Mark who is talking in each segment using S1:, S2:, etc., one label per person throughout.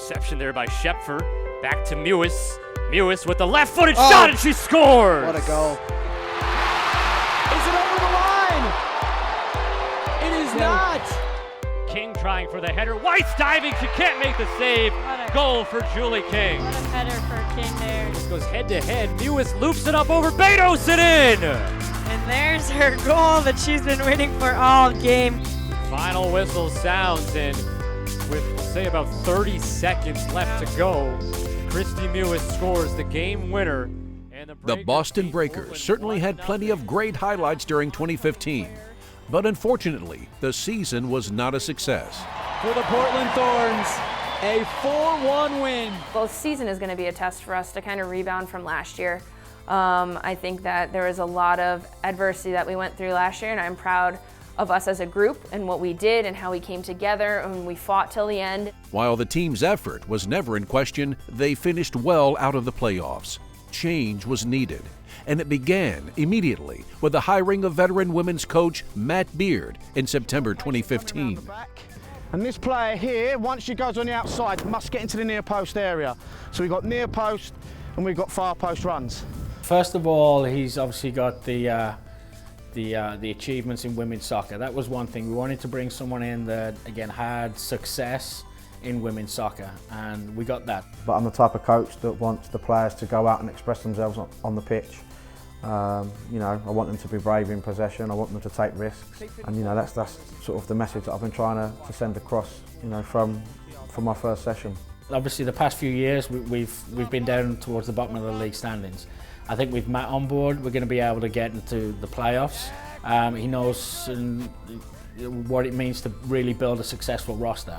S1: interception there by Schepfer. Back to Mewis. Mewis with the left-footed shot, and she scores!
S2: What a goal.
S3: Is it over the line? It is not.
S1: King trying for the header. White's diving. She can't make the save. Goal for Julie King.
S4: What a header for King there.
S1: This goes head-to-head. Mewis loops it up over Betos and in!
S4: And there's her goal that she's been waiting for all game.
S1: Final whistle sounds, and with, say, about 30 seconds left to go, Christy Mewis scores the game winner. And
S5: the Boston Breakers certainly had plenty of great highlights during 2015. But unfortunately, the season was not a success.
S3: For the Portland Thorns, a 4-1 win.
S6: Well, the season is going to be a test for us to kind of rebound from last year. I think that there was a lot of adversity that we went through last year, and I'm proud of us as a group and what we did and how we came together and we fought till the end.
S5: While the team's effort was never in question, they finished well out of the playoffs. Change was needed, and it began immediately with the hiring of veteran women's coach Matt Beard in September 2015.
S2: And this player here, once she goes on the outside, must get into the near post area. So we've got near post and we've got far post runs.
S7: First of all, he's obviously got the achievements in women's soccer. That was one thing. We wanted to bring someone in that, again, had success in women's soccer, and we got that.
S8: But I'm the type of coach that wants the players to go out and express themselves on the pitch. You know, I want them to be brave in possession. I want them to take risks, and you know that's sort of the message that I've been trying to send across. You know, from my first session.
S7: Obviously, the past few years we've been down towards the bottom of the league standings. I think with Matt on board, we're going to be able to get into the playoffs. He knows what it means to really build a successful roster.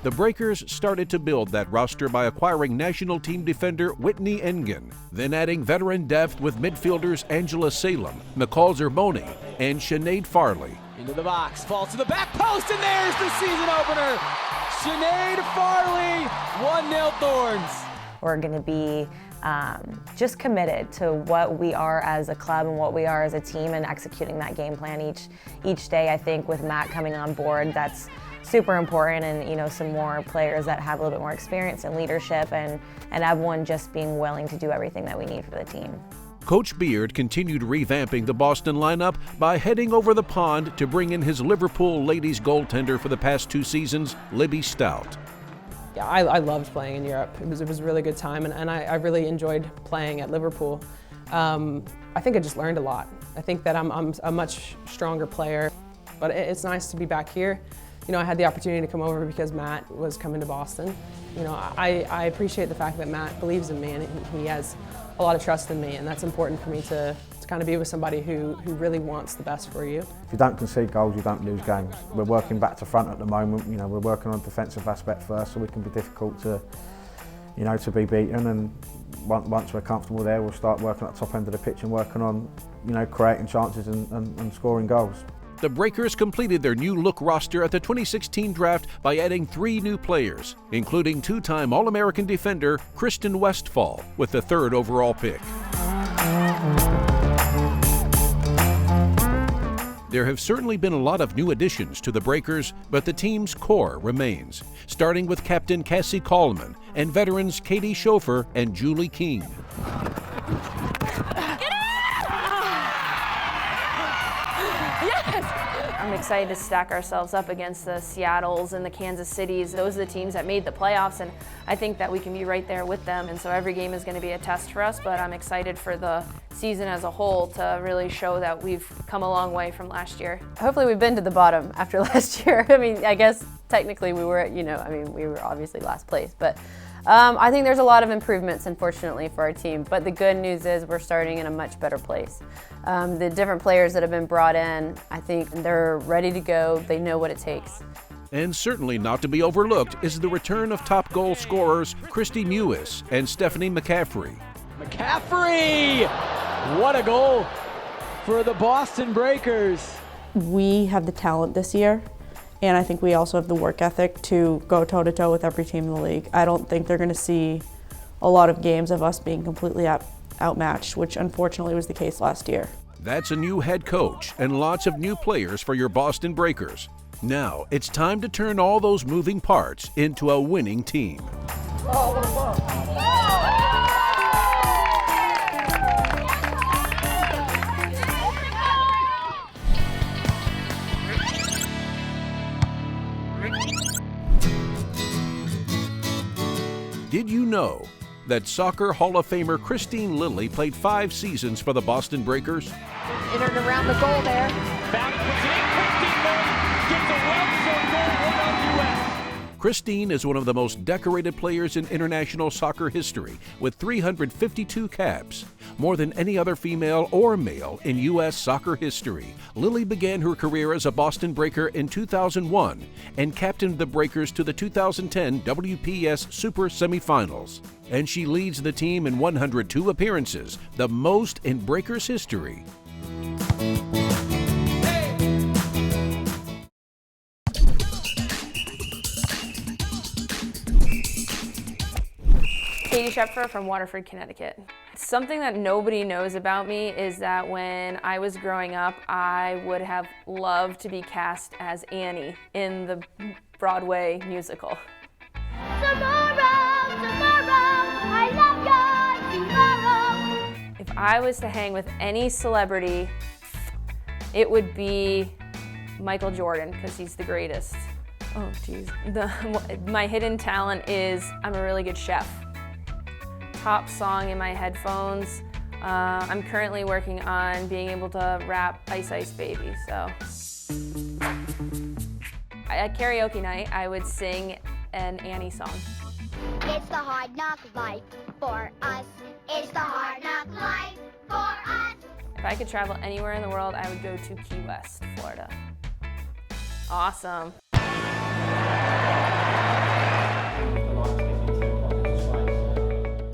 S5: The Breakers started to build that roster by acquiring national team defender Whitney Engen, then adding veteran depth with midfielders Angela Salem, Nicole Zerboni, and Sinead Farley.
S3: Into the box, falls to the back post, and there's the season opener. Sinead Farley, 1-0 Thorns.
S9: We're going to be just committed to what we are as a club and what we are as a team, and executing that game plan each day. I think with Matt coming on board, that's super important, and you know, some more players that have a little bit more experience in leadership, and everyone just being willing to do everything that we need for the team.
S5: Coach Beard continued revamping the Boston lineup by heading over the pond to bring in his Liverpool ladies goaltender for the past 2 seasons, Libby Stout.
S10: Yeah, I loved playing in Europe. It was a really good time, and I really enjoyed playing at Liverpool. I think I just learned a lot. I think that I'm a much stronger player, but it's nice to be back here. You know, I had the opportunity to come over because Matt was coming to Boston. You know, I appreciate the fact that Matt believes in me, and he has a lot of trust in me, and that's important for me to kind of be with somebody who really wants the best for you.
S8: If you don't concede goals, you don't lose games. We're working back to front at the moment. You know, we're working on the defensive aspect first, so we can be difficult to, you know, to be beaten. And once we're comfortable there, we'll start working at the top end of the pitch and working on, you know, creating chances and scoring goals.
S5: The Breakers completed their new look roster at the 2016 draft by adding 3 new players, including 2-time All-American defender Kristen Westphal with the 3rd overall pick. There have certainly been a lot of new additions to the Breakers, but the team's core remains, starting with Captain Cassie Coleman and veterans Katie Schofer and Julie King.
S6: I'm excited to stack ourselves up against the Seattles and the Kansas Cities. Those are the teams that made the playoffs, and I think that we can be right there with them. And so every game is going to be a test for us, but I'm excited for the season as a whole to really show that we've come a long way from last year. Hopefully we've been to the bottom after last year. I mean, I guess technically we were, you know, I mean, we were obviously last place, but I think there's a lot of improvements, unfortunately, for our team, but the good news is we're starting in a much better place. The different players that have been brought in, I think they're ready to go. They know what it takes.
S5: And certainly not to be overlooked is the return of top goal scorers Christy Mewis and Stephanie McCaffrey.
S3: McCaffrey! What a goal for the Boston Breakers.
S11: We have the talent this year, and I think we also have the work ethic to go toe-to-toe with every team in the league. I don't think they're going to see a lot of games of us being completely outmatched, which unfortunately was the case last year.
S5: That's a new head coach and lots of new players for your Boston Breakers. Now it's time to turn all those moving parts into a winning team. Did you know that Soccer Hall of Famer Christine Lilly played 5 seasons for the Boston Breakers?
S12: In and around the goal there.
S3: Found it, puts it in. Christine Lilly gets a well-deserved goal, 1-0 U.S.
S5: Christine is one of the most decorated players in international soccer history with 352 caps, more than any other female or male in U.S. soccer history. Lilly began her career as a Boston Breaker in 2001 and captained the Breakers to the 2010 WPS Super Semifinals. And she leads the team in 102 appearances, the most in Breakers history.
S6: Katie Shepfer from Waterford, Connecticut. Something that nobody knows about me is that when I was growing up, I would have loved to be cast as Annie in the Broadway musical.
S12: Tomorrow, I love you, tomorrow.
S6: If I was to hang with any celebrity, it would be Michael Jordan, because he's the greatest. Oh, geez. My hidden talent is I'm a really good chef. Top song in my headphones. I'm currently working on being able to rap Ice Ice Baby, so. At karaoke night, I would sing an Annie song.
S12: It's the hard knock life for us. It's the hard knock life for us.
S6: If I could travel anywhere in the world, I would go to Key West, Florida. Awesome.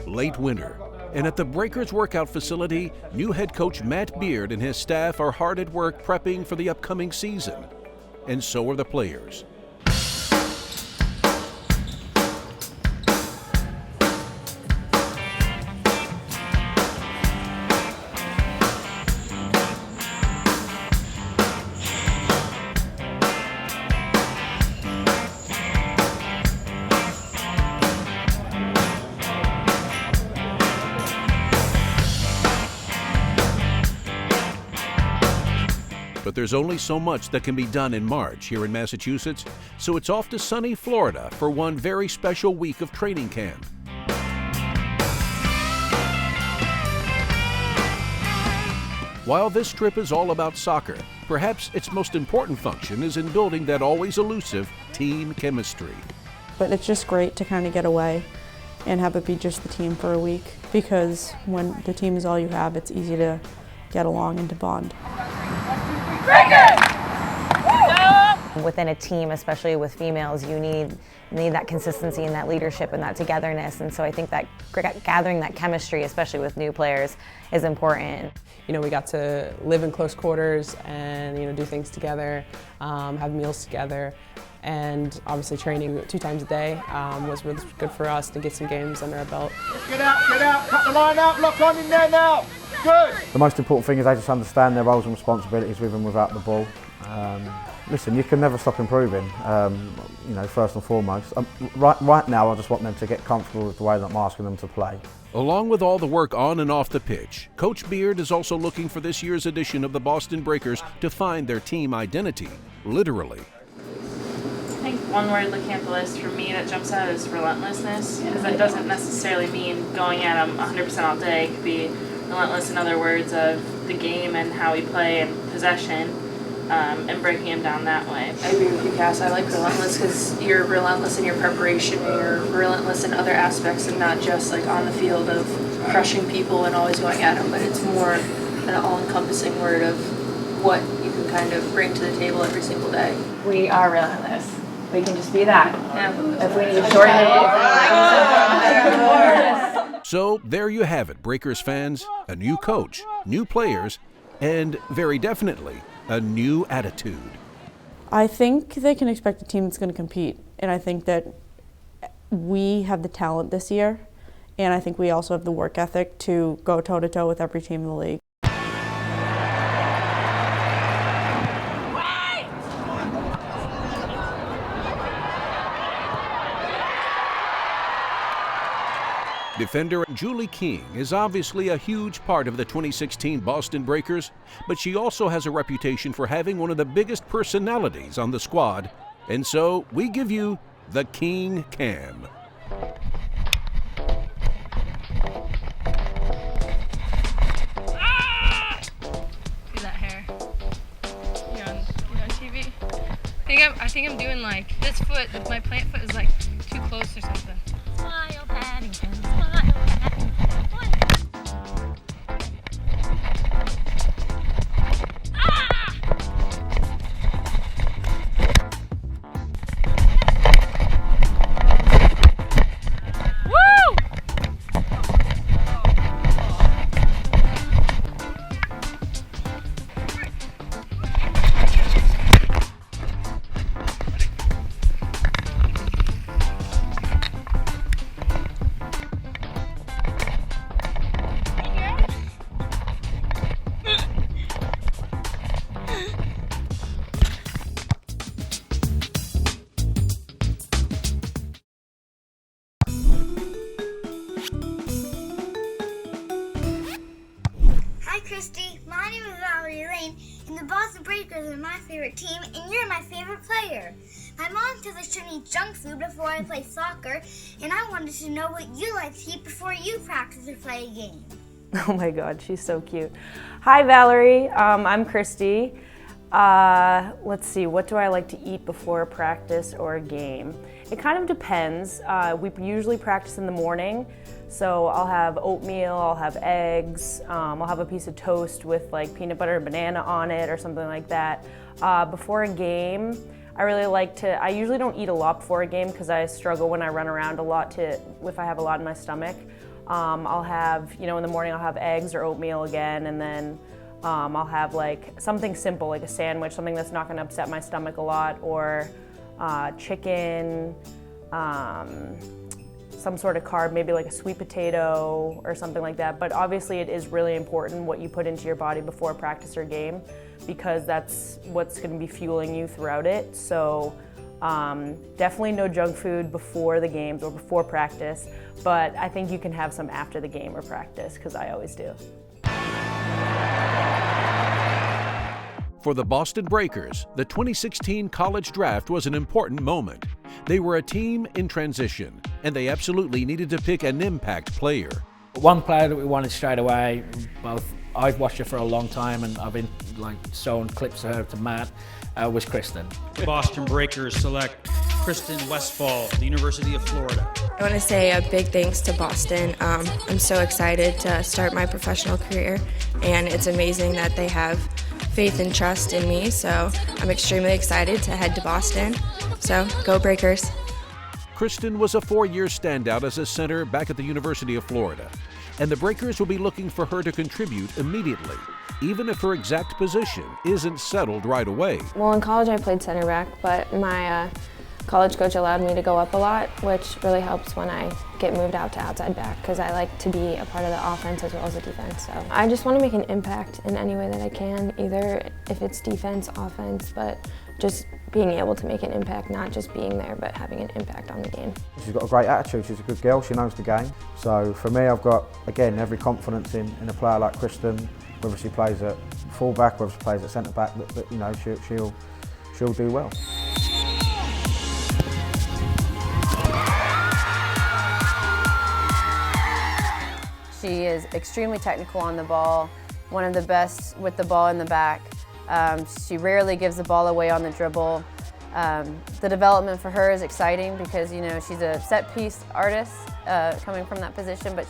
S5: Late winter, and at the Breakers workout facility, new head coach Matt Beard and his staff are hard at work prepping for the upcoming season. And so are the players. But there's only so much that can be done in March here in Massachusetts, so it's off to sunny Florida for one very special week of training camp. While this trip is all about soccer, perhaps its most important function is in building that always elusive team chemistry.
S11: But it's just great to kind of get away and have it be just the team for a week, because when the team is all you have, it's easy to get along and to bond.
S9: Within a team, especially with females, you need that consistency and that leadership and that togetherness, and so I think that gathering that chemistry, especially with new players, is important.
S10: You know, we got to live in close quarters and, you know, do things together, have meals together, and obviously training 2 times a day was really good for us to get some games under our belt.
S3: Get out, cut the line out, lock on in there now. Good.
S8: The most important thing is they just understand their roles and responsibilities with and without the ball. Listen, you can never stop improving, you know, first and foremost. Right now, I just want them to get comfortable with the way that I'm asking them to play.
S5: Along with all the work on and off the pitch, Coach Beard is also looking for this year's edition of the Boston Breakers to find their team identity, literally.
S13: I think one word looking at the list for me that jumps out is relentlessness, because that doesn't necessarily mean going at them 100% all day. It could be relentless in other words of the game and how we play and possession, and breaking them down that way.
S14: I agree with you, Cass. I like relentless because you're relentless in your preparation, you're relentless in other aspects and not just like on the field of crushing people and always going at them, but it's more an all-encompassing word of what you can kind of bring to the table every single day.
S15: We are relentless. We can just be that.
S14: Yeah.
S15: If we need to shorten it.
S5: So there you have it, Breakers fans. A new coach, new players, and very definitely a new attitude.
S11: I think they can expect a team that's going to compete, and I think that we have the talent this year, and I think we also have the work ethic to go toe-to-toe with every team in the league.
S5: Defender Julie King is obviously a huge part of the 2016 Boston Breakers, but she also has a reputation for having one of the biggest personalities on the squad. And so we give you the King Cam.
S16: See that hair? You're on TV? I think I'm doing like this foot, my plant foot is like too close or something. Smile, Paddington, smile, Paddington.
S12: Hi, Christy. My name is Valerie Lane, and the Boston Breakers are my favorite team, and you're my favorite player. My mom says I shouldn't eat junk food before I play soccer, and I wanted to know what you like to eat before you practice or play a game.
S9: Oh my God, she's so cute. Hi, Valerie. I'm Christy. Let's see, what do I like to eat before a practice or a game? It kind of depends. We usually practice in the morning, so I'll have oatmeal, I'll have eggs, I'll have a piece of toast with like peanut butter and banana on it or something like that. Before a game, I usually don't eat a lot before a game because I struggle when I run around a lot if I have a lot in my stomach. I'll have, in the morning I'll have eggs or oatmeal again, and then I'll have like something simple like a sandwich, something that's not going to upset my stomach a lot, or chicken, some sort of carb, maybe like a sweet potato or something like that. But obviously it is really important what you put into your body before a practice or game, because that's what's going to be fueling you throughout it. So definitely no junk food before the games or before practice, but I think you can have some after the game or practice, because I always do.
S5: For the Boston Breakers, the 2016 college draft was an important moment. They were a team in transition, and they absolutely needed to pick an impact player.
S7: One player that we wanted straight away, I've watched her for a long time and I've been showing clips of her to Matt, was Kristen.
S17: The Boston Breakers select Kristen Westfall, the University of Florida.
S18: I want to say a big thanks to Boston. I'm so excited to start my professional career, and it's amazing that they have faith and trust in me, so I'm extremely excited to head to Boston. So, go Breakers.
S5: Kristen was a 4-year standout as a center back at the University of Florida, and the Breakers will be looking for her to contribute immediately, even if her exact position isn't settled right away.
S14: Well, in college I played center back, but my college coach allowed me to go up a lot, which really helps when I get moved out to outside back, because I like to be a part of the offense as well as the defense. So I just want to make an impact in any way that I can, either if it's defense, offense, but just being able to make an impact, not just being there, but having an impact on the game.
S8: She's got a great attitude, she's a good girl, she knows the game. So for me, I've got, again, every confidence in a player like Kristen, whether she plays at full-back, whether she plays at centre-back, that she'll do well.
S19: She is extremely technical on the ball, one of the best with the ball in the back. She rarely gives the ball away on the dribble. The development for her is exciting because, she's a set piece artist coming from that position, but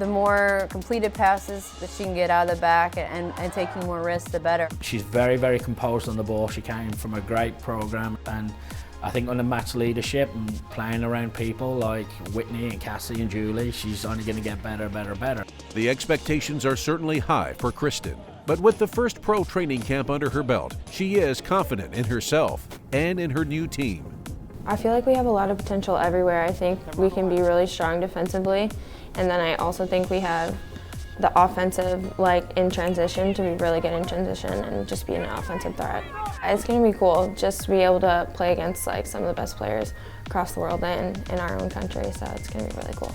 S19: the more completed passes that she can get out of the back and taking more risks, the better.
S7: She's very, very composed on the ball. She came from a great program, and I think under Matt's leadership and playing around people like Whitney and Cassie and Julie, she's only going to get better, better, better.
S5: The expectations are certainly high for Kristen, but with the first pro training camp under her belt, she is confident in herself and in her new team.
S14: I feel like we have a lot of potential everywhere. I think we can be really strong defensively, and then I also think we have
S19: the offensive, like in transition, to be really good in transition and just be an offensive threat. It's going to be cool just to be able to play against like some of the best players across the world and in our own country, so it's going to be really cool.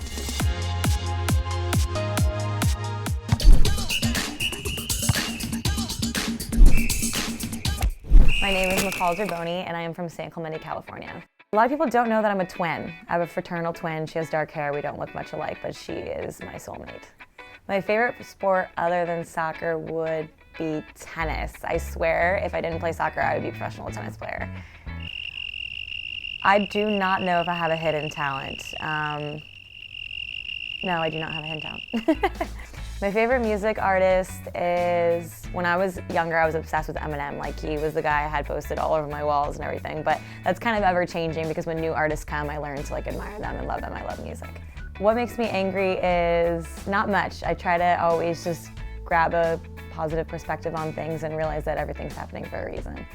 S9: My name is McCall Zerboni, and I am from San Clemente, California. A lot of people don't know that I'm a twin. I have a fraternal twin. She has dark hair. We don't look much alike, but she is my soulmate. My favorite sport other than soccer would be tennis. I swear, if I didn't play soccer, I would be a professional tennis player. I do not know if I have a hidden talent. No, I do not have a hidden talent. My favorite music artist is, when I was younger, I was obsessed with Eminem. Like, he was the guy I had posted all over my walls and everything, but that's kind of ever changing because when new artists come, I learn to like admire them and love them. I love music. What makes me angry is not much. I try to always just grab a positive perspective on things and realize that everything's happening for a reason.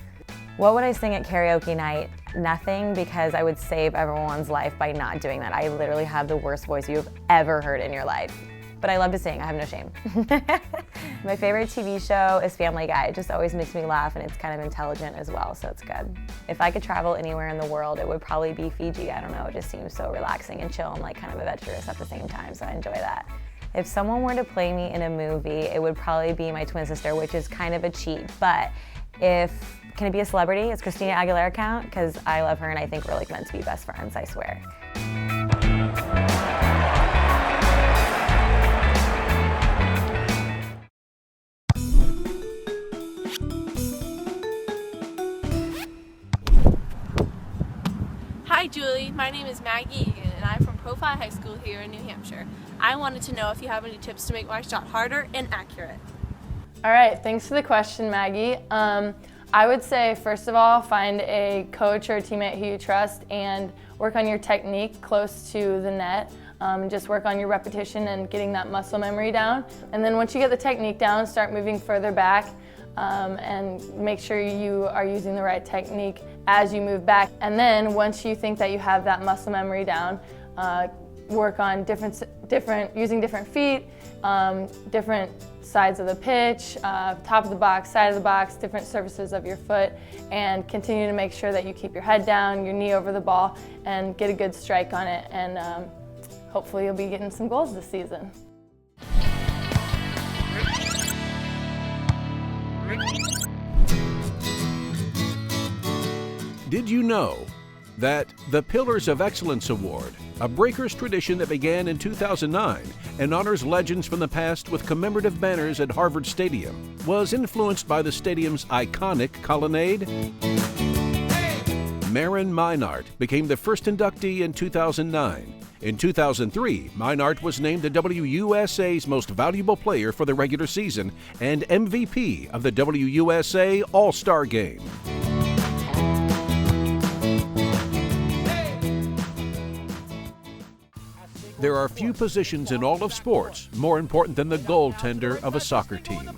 S9: What would I sing at karaoke night? Nothing, because I would save everyone's life by not doing that. I literally have the worst voice you've ever heard in your life. But I love to sing, I have no shame. My favorite TV show is Family Guy. It just always makes me laugh, and it's kind of intelligent as well, so it's good. If I could travel anywhere in the world, it would probably be Fiji. I don't know, it just seems so relaxing and chill and like kind of adventurous at the same time, so I enjoy that. If someone were to play me in a movie, it would probably be my twin sister, which is kind of a cheat, but can it be a celebrity? Is Christina Aguilera count? Because I love her and I think we're like meant to be best friends, I swear.
S20: Hi Julie, my name is Maggie Egan and I'm from Profile High School here in New Hampshire. I wanted to know if you have any tips to make my shot harder and accurate.
S16: All right, thanks for the question, Maggie. I would say, first of all, find a coach or a teammate who you trust and work on your technique close to the net. Just work on your repetition and getting that muscle memory down. And then once you get the technique down, start moving further back and make sure you are using the right technique as you move back. And then once you think that you have that muscle memory down, work on using different feet, different sides of the pitch, top of the box, side of the box, different surfaces of your foot, and continue to make sure that you keep your head down, your knee over the ball, and get a good strike on it. And hopefully you'll be getting some goals this season.
S5: Did you know that the Pillars of Excellence Award, a Breakers tradition that began in 2009 and honors legends from the past with commemorative banners at Harvard Stadium, was influenced by the stadium's iconic colonnade? Maren Meinart became the first inductee in 2009. In 2003, Meinart was named the WUSA's Most Valuable Player for the regular season and MVP of the WUSA All-Star Game. There are few positions in all of sports more important than the goaltender of a soccer team.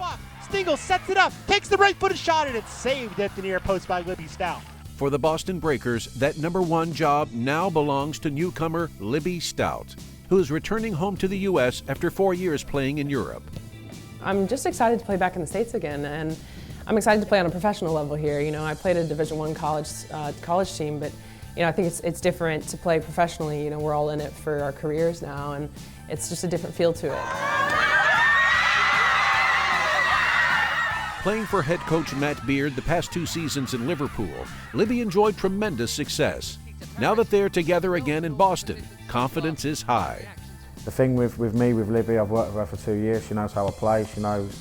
S21: Stingel sets it up, takes the right-footed shot, and it's saved at the near post by Libby Stout.
S5: For the Boston Breakers, that #1 job now belongs to newcomer Libby Stout, who is returning home to the U.S. after 4 years playing in Europe.
S10: I'm just excited to play back in the States again, and I'm excited to play on a professional level here. You know, I played a Division I college team, but you know, I think it's different to play professionally. You know, we're all in it for our careers now, and it's just a different feel to it.
S5: Playing for head coach Matt Beard the past 2 seasons in Liverpool, Libby enjoyed tremendous success. Now that they're together again in Boston, confidence is high.
S8: The thing with Libby, I've worked with her for 2 years. She knows how I play, she knows,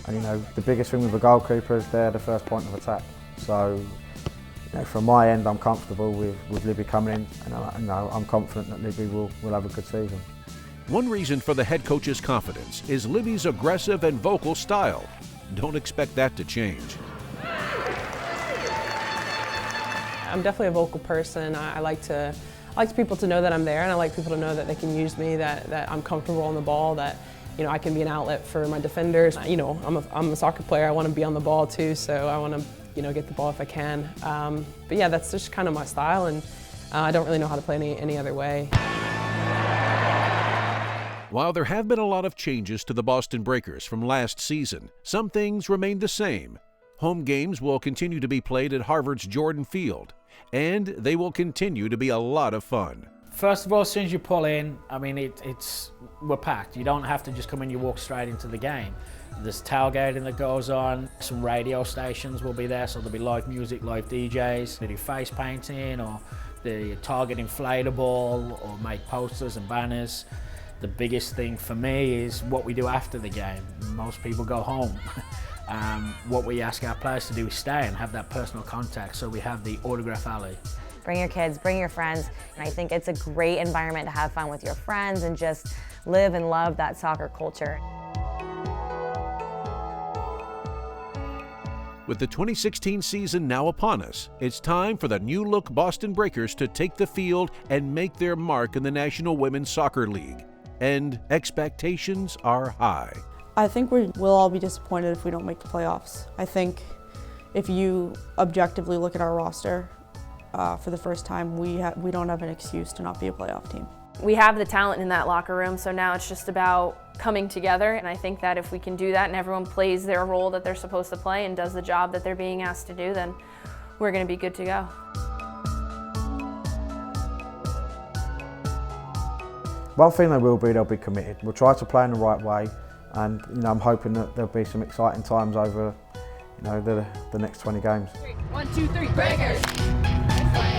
S8: and you know, the biggest thing with a goalkeeper is they're the first point of attack. So, you know, from my end, I'm comfortable with Libby coming in, and you know, I'm confident that Libby will have a good season.
S5: One reason for the head coach's confidence is Libby's aggressive and vocal style. Don't expect that to change.
S10: I'm definitely a vocal person. I like people to know that I'm there, and I like people to know that they can use me, that I'm comfortable on the ball, that you know, I can be an outlet for my defenders. You know, I'm a soccer player. I want to be on the ball too, so I want to, you know, get the ball if I can. But yeah, that's just kind of my style, and I don't really know how to play any other way.
S5: While there have been a lot of changes to the Boston Breakers from last season, some things remain the same. Home games will continue to be played at Harvard's Jordan Field, and they will continue to be a lot of fun.
S7: First of all, as soon as you pull in, I mean, we're packed. You don't have to just come in, you walk straight into the game. There's tailgating that goes on, some radio stations will be there, so there'll be live music, live DJs. They do face painting, or they target inflatable, or make posters and banners. The biggest thing for me is what we do after the game. Most people go home. What we ask our players to do is stay and have that personal contact, so we have the autograph alley.
S9: Bring your kids, bring your friends. And I think it's a great environment to have fun with your friends and just live and love that soccer culture.
S5: With the 2016 season now upon us, it's time for the new-look Boston Breakers to take the field and make their mark in the National Women's Soccer League. And expectations are high.
S11: I think we'll all be disappointed if we don't make the playoffs. I think if you objectively look at our roster for the first time, we don't have an excuse to not be a playoff team.
S6: We have the talent in that locker room, so now it's just about coming together, and I think that if we can do that and everyone plays their role that they're supposed to play and does the job that they're being asked to do, then we're going to be good to go.
S8: One thing they'll be committed. We'll try to play in the right way, and I'm hoping that there'll be some exciting times over the next 20 games.
S3: 1, 2, 3, Breakers!